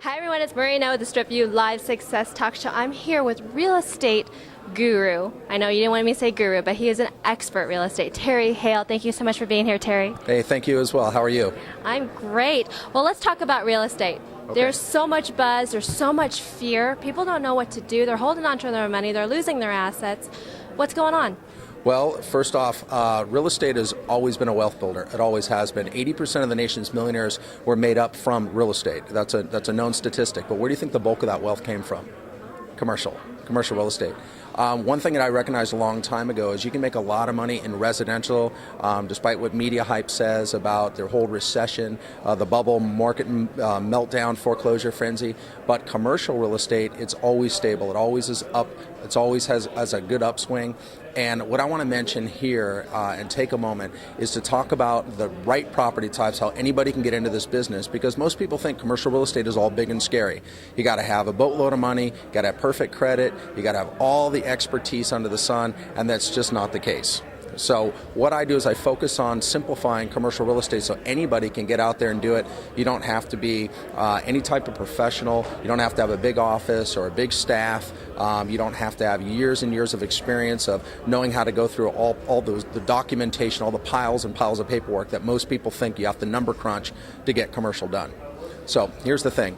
Hi everyone, it's Marina with the Strip View Live Success Talk Show. I'm here with real estate guru. I know you didn't want me to say guru, but he is an expert real estate. Terry Hale, thank you so much for being here, Terry. Hey, thank you as well. How are you? I'm great. Well, let's talk about real estate. Okay. There's so much buzz, there's so much fear. People don't know what to do. They're holding on to their money, they're losing their assets. What's going on? Well, first off, real estate has always been a wealth builder. It always has been. 80% of the nation's millionaires were made up from real estate. That's a known statistic. But where do you think the bulk of that wealth came from? Commercial real estate. One thing that I recognized a long time ago is you can make a lot of money in residential, despite what media hype says about their whole recession, the bubble, market meltdown, foreclosure frenzy. But commercial real estate, it's always stable. It always is up. It always has a good upswing. And what I want to mention here and take a moment is to talk about the right property types, how anybody can get into this business, because most people think commercial real estate is all big and scary. You got to have a boatload of money, you got to have perfect credit, you got to have all the expertise under the sun, and that's just not the case. So what I do is I focus on simplifying commercial real estate so anybody can get out there and do it. You don't have to be any type of professional. You don't have to have a big office or a big staff. You don't have to have years and years of experience of knowing how to go through all the documentation, all the piles and piles of paperwork that most people think you have to number crunch to get commercial done. So here's the thing.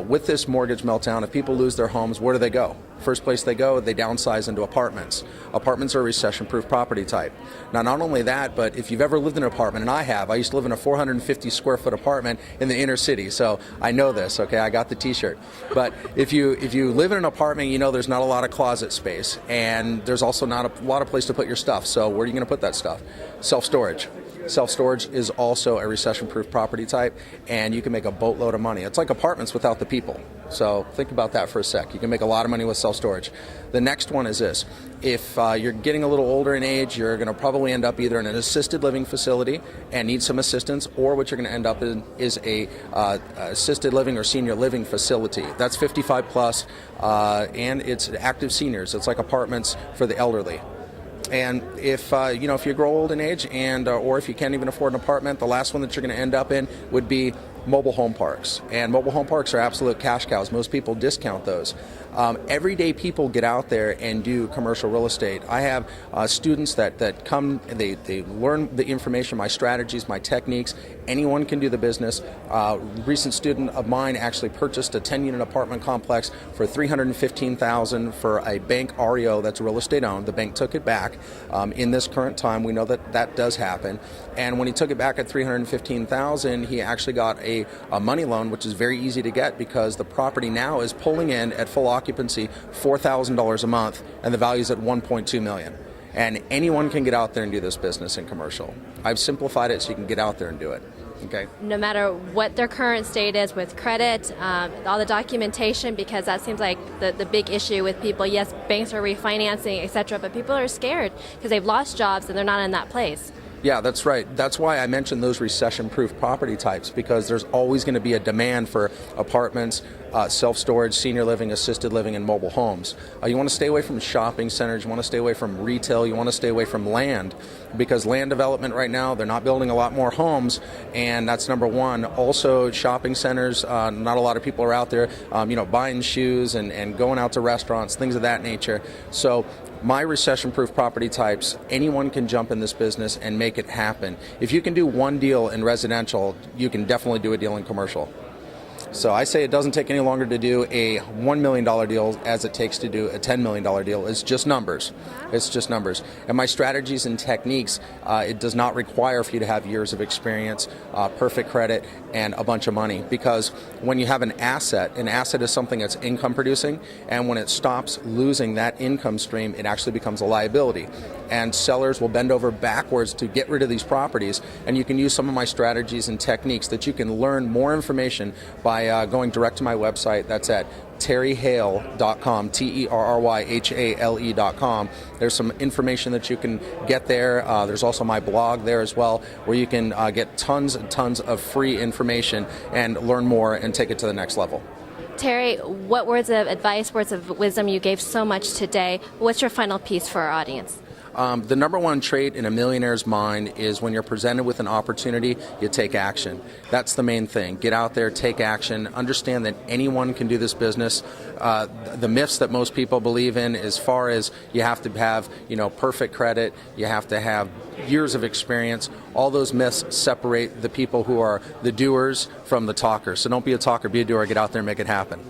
With this mortgage meltdown, if people lose their homes, where do they go? First place they go, they downsize into apartments. Apartments are a recession-proof property type. Now, not only that, but if you've ever lived in an apartment, and I have, I used to live in a 450 square foot apartment in the inner city, so I know this, okay, I got the t-shirt. But if you live in an apartment, you know there's not a lot of closet space, and there's also not a lot of place to put your stuff, so where are you going to put that stuff? Self-storage. Self-storage is also a recession-proof property type, and you can make a boatload of money. It's like apartments without the people. So think about that for a sec. You can make a lot of money with self-storage. The next one is this. If you're getting a little older in age, you're going to probably end up either in an assisted living facility and need some assistance, or what you're going to end up in is a assisted living or senior living facility. That's 55 plus, and it's active seniors. It's like apartments for the elderly. And if if you grow old in age, and or if you can't even afford an apartment, the last one that you're going to end up in would be mobile home parks. And mobile home parks are absolute cash cows. Most people discount those. Everyday people get out there and do commercial real estate. I have students that come, they learn the information, my strategies, my techniques. Anyone can do the business. A recent student of mine actually purchased a 10-unit apartment complex for $315,000 for a bank REO that's real estate owned. The bank took it back. In this current time, we know that does happen. And when he took it back at $315,000, he actually got a money loan, which is very easy to get because the property now is pulling in at full occupancy $4,000 a month, and the value is at $1.2 million. And anyone can get out there and do this business in commercial. I've simplified it so you can get out there and do it. Okay. No matter what their current state is with credit, all the documentation, because that seems like the big issue with people. Yes, banks are refinancing, etc., but people are scared because they've lost jobs and they're not in that place. Yeah, that's right. That's why I mentioned those recession-proof property types, because there's always going to be a demand for apartments, self-storage, senior living, assisted living, and mobile homes. You want to stay away from shopping centers. You want to stay away from retail. You want to stay away from land, because land development right now, they're not building a lot more homes, and that's number one. Also, shopping centers, not a lot of people are out there, buying shoes and going out to restaurants, things of that nature. So my recession-proof property types, anyone can jump in this business and make it happen. If you can do one deal in residential, you can definitely do a deal in commercial. So I say it doesn't take any longer to do a $1 million deal as it takes to do a $10 million deal. It's just numbers. It's just numbers. And my strategies and techniques, it does not require for you to have years of experience, perfect credit, and a bunch of money. Because when you have an asset is something that's income producing, and when it stops losing that income stream, it actually becomes a liability. And sellers will bend over backwards to get rid of these properties, and you can use some of my strategies and techniques that you can learn more information by going direct to my website. That's at terryhale.com, TERRYHALE.com. There's some information that you can get there. There's also my blog there as well, where you can get tons and tons of free information and learn more and take it to the next level. Terry, what words of advice, words of wisdom? You gave so much today. What's your final piece for our audience? The number one trait in a millionaire's mind is when you're presented with an opportunity, you take action. That's the main thing. Get out there, take action, understand that anyone can do this business. The myths that most people believe in, as far as you have to have, perfect credit, you have to have years of experience, all those myths separate the people who are the doers from the talkers. So don't be a talker, be a doer, get out there and make it happen.